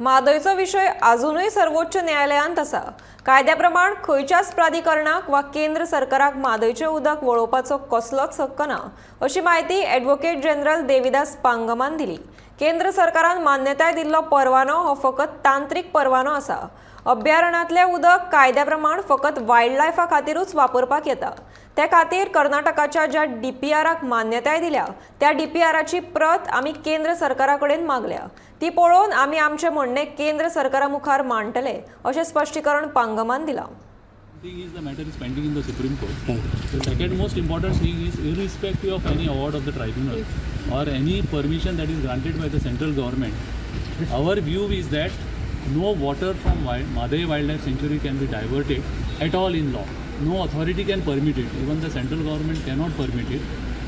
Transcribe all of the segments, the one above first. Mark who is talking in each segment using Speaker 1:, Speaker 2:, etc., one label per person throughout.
Speaker 1: म्हादयचो विषय अजूनही सर्वोच्च न्यायालयांत आसा। कायद्याप्रमाण खंयच्याच प्राधिकरणाक वा केंद्र सरकाराक म्हादयचें उदक वळोवपाचो कसलोच हक्क ना, अशी माहिती ॲडव्होकेट जनरल देविदास पांगमान दिली। केंद्र सरकारान मान्यताय दिल्लो परवानो हो फकत तांत्रीक परवानो आसा। अभयारण्यांतलें उदक कायद्याप्रमाण फकत वायल्ड लायफा खातीरूच वापरपाक येता। ते खातीर कर्नाटकाच्या ज्या डीपीआराक मान्यताय दिल्या त्या डीपीआराची प्रत आमी केंद्र सरकारा कडेन मागल्या। ती पळोवन आमी आमचें म्हणणें केंद्र सरकारा मुखार मांडटले, अशें स्पश्टीकरण पांगमान दिलां।
Speaker 2: Thing is the matter is pending in the Supreme Court. The second most important thing is, irrespective of any award of the tribunal or any permission that is granted by the central government, our view is that no water from Madai Wildlife Sanctuary can be diverted at all in law. No authority can permit it. Even the central government cannot permit it,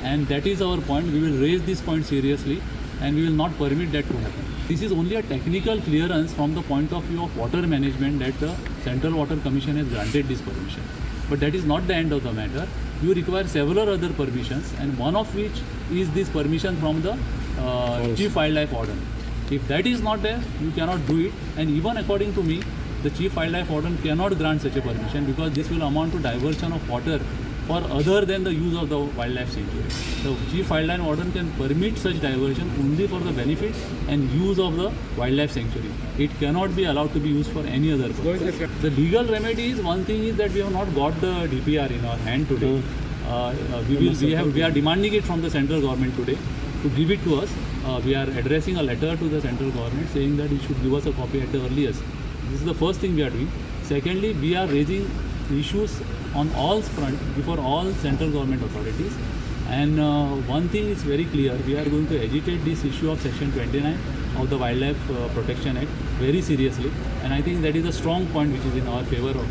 Speaker 2: and that is our point. We will raise this point seriously, and we will not permit that to happen. This is only a technical clearance from the point of view of water management that the Central Water Commission has granted this permission. But that is not the end of the matter. You require several other permissions, and one of which is this permission from the Chief Wildlife Warden. If that is not there, you cannot do it. And even according to me, the Chief Wildlife Warden cannot grant such a permission because this will amount to diversion of water for other than the use of the wildlife sanctuary. The Chief Wildlife Warden can permit such diversion only for the benefit and use of the wildlife sanctuary. It cannot be allowed to be used for any other purpose. The legal remedy is, one thing is that we have not got the DPR in our hand today. We are demanding it from the central government today to give it to us. We are addressing a letter to the central government saying that it should give us a copy at the earliest. This is the first thing we are doing. Secondly, we are raising issues on all fronts before all central government authorities. And one thing is very clear, we are going to agitate this issue of Section 29 of the Wildlife Protection Act very seriously. And I think that is a strong point which is in our favor of